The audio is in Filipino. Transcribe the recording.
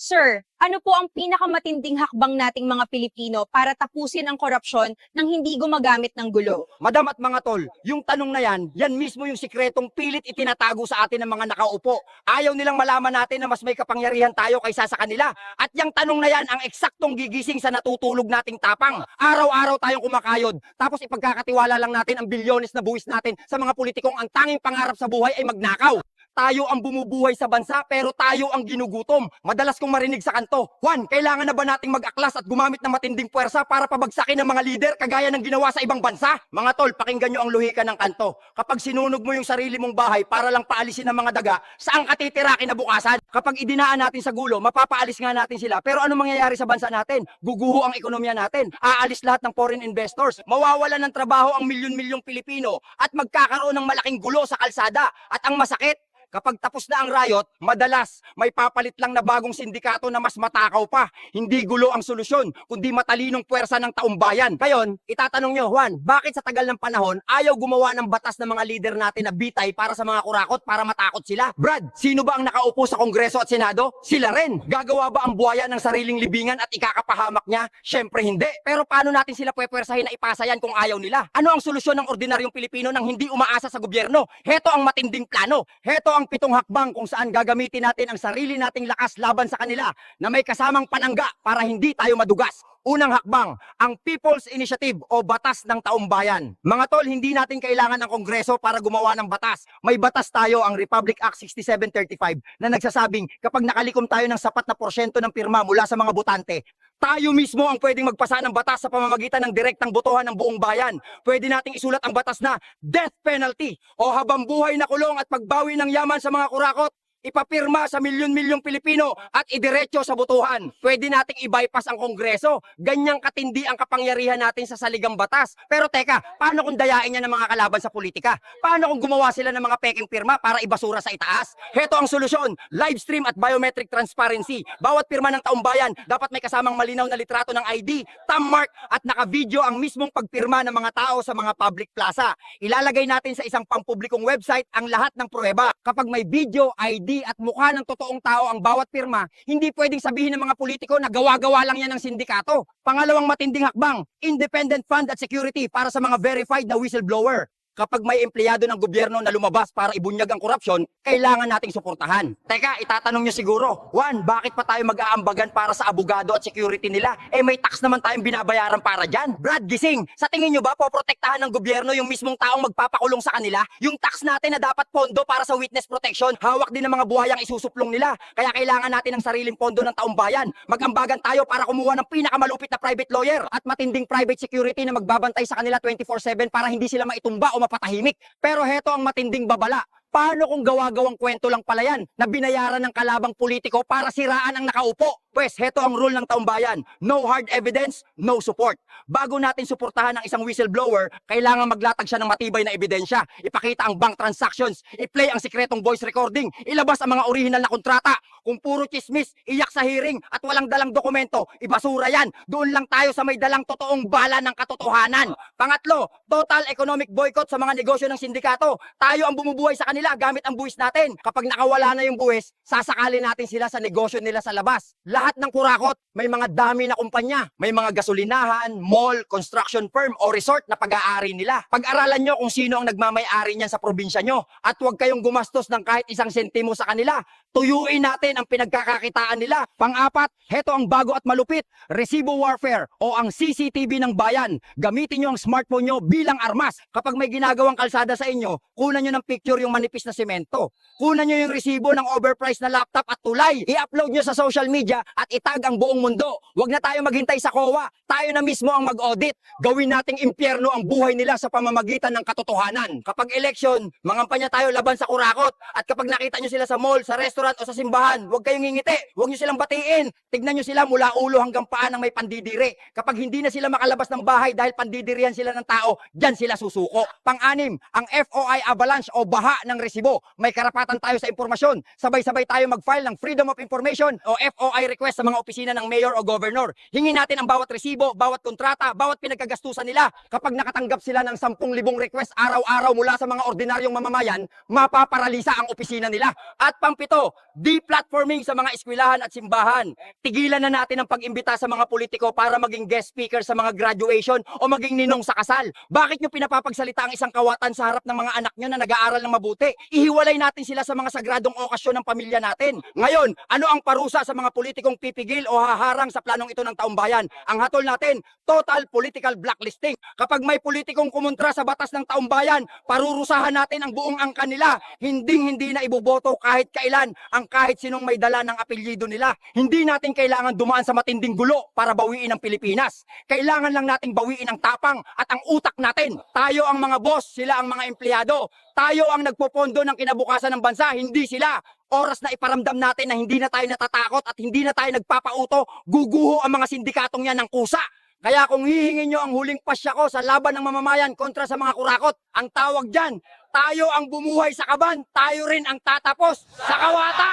Sir, ano po ang pinakamatinding hakbang nating mga Pilipino para tapusin ang korupsyon nang hindi gumagamit ng gulo? Madam at mga tol, yung tanong na yan mismo yung sikretong pilit itinatago sa atin ng mga nakaupo. Ayaw nilang malaman natin na mas may kapangyarihan tayo kaysa sa kanila. At yung tanong na yan ang eksaktong gigising sa natutulog nating tapang. Araw-araw tayong kumakayod. Tapos ipagkakatiwala lang natin ang bilyones na buwis natin sa mga politikong ang tanging pangarap sa buhay ay magnakaw. Tayo ang bumubuhay sa bansa pero tayo ang ginugutom. Madalas kong marinig sa kanto, Juan, kailangan na ba nating mag-aklas at gumamit ng matinding puwersa para pabagsakin ng mga lider kagaya ng ginawa sa ibang bansa? Mga tol, pakinggan nyo ang luhika ng kanto. Kapag sinunog mo yung sarili mong bahay para lang paalisin ng mga daga, saan ka titira kinabukasan? Kapag idinaan natin sa gulo, mapapaalis nga natin sila. Pero ano mangyayari sa bansa natin? Guguho ang ekonomiya natin. Aalis lahat ng foreign investors. Mawawalan ng trabaho ang milyon-milyong Pilipino at magkakaroon ng malaking gulo sa kalsada. At ang masakit, kapag tapos na ang riot, madalas may papalit lang na bagong sindikato na mas matakaw pa. Hindi gulo ang solusyon, kundi matalinong puwersa ng taumbayan. Ngayon, itatanong nyo, Juan, bakit sa tagal ng panahon ayaw gumawa ng batas ng mga leader natin na bitay para sa mga kurakot para matakot sila? Brad, sino ba ang nakaupo sa Kongreso at Senado? Sila rin. Gagawa ba ang buhaya ng sariling libingan at ikakapahamak niya? Syempre hindi. Pero paano natin sila pwepwersahin na ipasa yan kung ayaw nila? Ano ang solusyon ng ordinaryong Pilipino nang hindi umaasa sa gobyerno? Heto ang matinding plano. Heto ang 7 hakbang kung saan gagamitin natin ang sarili nating lakas laban sa kanila na may kasamang panangga para hindi tayo madugas. Unang hakbang, ang People's Initiative o Batas ng Taumbayan. Mga tol, hindi natin kailangan ng Kongreso para gumawa ng batas. May batas tayo, ang Republic Act 6735, na nagsasabing kapag nakalikom tayo ng sapat na porsyento ng pirma mula sa mga botante, tayo mismo ang pwedeng magpasa ng batas sa pamamagitan ng direktang botohan ng buong bayan. Pwede nating isulat ang batas na death penalty o habang buhay na kulong at pagbawi ng yaman sa mga kurakot. Ipapirma sa milyon-milyong Pilipino at idiretso sa botohan. Pwede nating i-bypass ang Kongreso. Ganyang katindi ang kapangyarihan natin sa saligang batas. Pero teka, paano kung dayain niya ng mga kalaban sa politika? Paano kung gumawa sila ng mga peking pirma para ibasura sa itaas? Heto ang solusyon, live stream at biometric transparency. Bawat pirma ng taumbayan dapat may kasamang malinaw na litrato ng ID, thumb mark at naka-video ang mismong pagpirma ng mga tao sa mga public plaza. Ilalagay natin sa isang pampublikong website ang lahat ng pruweba. Kapag may video, ID at mukha ng totoong tao ang bawat pirma, hindi pwedeng sabihin ng mga politiko na gawa-gawa lang yan ng sindikato. Pangalawang matinding hakbang, independent fund at security para sa mga verified na whistleblower. Kapag may empleyado ng gobyerno na lumabas para ibunyag ang korupsyon, kailangan nating suportahan. Teka, itatanong nyo siguro, Juan, bakit pa tayo mag-aambagan para sa abogado at security nila? Eh may tax naman tayong binabayaran para dyan. Brad, gising, sa tingin nyo ba poprotektahan ng gobyerno yung mismong taong magpapakulong sa kanila? Yung tax natin na dapat pondo para sa witness protection, hawak din ng mga buhayang isusuplong nila. Kaya kailangan natin ng sariling pondo ng taumbayan. Mag-ambagan tayo para kumuha ng pinakamalupit na private lawyer at matinding private security na magbabantay sa kanila 24/7 para hindi sila maitumba o mapatahimik. Pero heto ang matinding babala. Paano kung gawa-gawang kwento lang pala yan na binayaran ng kalabang politiko para siraan ang nakaupo? Pwes, heto ang rule ng taumbayan. No hard evidence, no support. Bago natin suportahan ang isang whistleblower, kailangan maglatag siya ng matibay na ebidensya. Ipakita ang bank transactions, i-play ang sikretong voice recording, ilabas ang mga original na kontrata. Kung puro chismis, iyak sa hearing at walang dalang dokumento, ibasura yan. Doon lang tayo sa may dalang totoong bala ng katotohanan. Pangatlo, total economic boycott sa mga negosyo ng sindikato. Tayo ang bumubuhay sa kanila gamit ang buwis natin. Kapag nakawala na yung buwis, sasakali natin sila sa negosyo nila sa labas. Lahat ng kurakot, may mga dami na kumpanya. May mga gasolinahan, mall, construction firm o resort na pag-aari nila. Pag-aralan nyo kung sino ang nagmamay-ari niyan sa probinsya nyo. At huwag kayong gumastos ng kahit isang sentimo sa kanila. Tuyuin natin ang pinagkakakitaan nila. Pang-apat, heto ang bago at malupit, resibo warfare o ang CCTV ng bayan. Gamitin nyo ang smartphone nyo bilang armas. Kapag may ginagawang kalsada sa inyo, kunan nyo ng picture yung manipis na semento. Kunan nyo yung resibo ng overpriced na laptop at tulay. I-upload nyo sa social media at itag ang buong mundo. Huwag na tayo maghintay sa COA. Tayo na mismo ang mag-audit. Gawin nating impyerno ang buhay nila sa pamamagitan ng katotohanan. Kapag election, mangampanya tayo laban sa kurakot. At kapag nakita nyo sila sa mall, sa restaurant o sa simbahan, huwag kayong ngingiti. Huwag nyo silang batiin. Tignan nyo sila mula ulo hanggang paa ng may pandidiri. Kapag hindi na sila makalabas ng bahay dahil pandidirihan sila ng tao, dyan sila susuko. Pang-anim, ang FOI avalanche o baha ng resibo. May karapatan tayo sa impormasyon. Sabay-sabay tayo mag-file ng Freedom of Information o FOI request sa mga opisina ng mayor o governor. Hingin natin ang bawat resibo, bawat kontrata, bawat pinagkagastusan nila. Kapag nakatanggap sila ng 10,000 request araw-araw mula sa mga ordinaryong mamamayan, mapaparalisa ang opisina nila. At pampito, deplatforming sa mga eskwelahan at simbahan. Tigilan na natin ang pag-imbita sa mga politiko para maging guest speaker sa mga graduation o maging ninong sa kasal. Bakit nyo pinapapagsalita ang isang kawatan sa harap ng mga anak nyo na nag-aaral ng mabuti? Ihiwalay natin sila sa mga sagradong okasyon ng pamilya natin. Ngayon, ano ang parusa sa mga politikong pipigil o haharang sa planong ito ng taumbayan? Ang hatol natin, total political blacklisting. Kapag may politikong kumontra sa batas ng taumbayan, parurusahan natin ang buong angka nila. Hindi na iboboto kahit kailan ang kahit sinong may dala ng apelyido nila. Hindi natin kailangan dumaan sa matinding gulo para bawiin ang Pilipinas. Kailangan lang nating bawiin ang tapang at ang utak natin. Tayo ang mga boss, sila ang mga empleyado. Tayo ang nagpopondo ng kinabukasan ng bansa, hindi sila. Oras na iparamdam natin na hindi na tayo natatakot at hindi na tayo nagpapauto, guguho ang mga sindikatong yan ng kusa. Kaya kung hihingin nyo ang huling pasya ko sa laban ng mamamayan kontra sa mga kurakot, ang tawag dyan, tayo ang bumuhay sa kaban, tayo rin ang tatapos sa kawatan!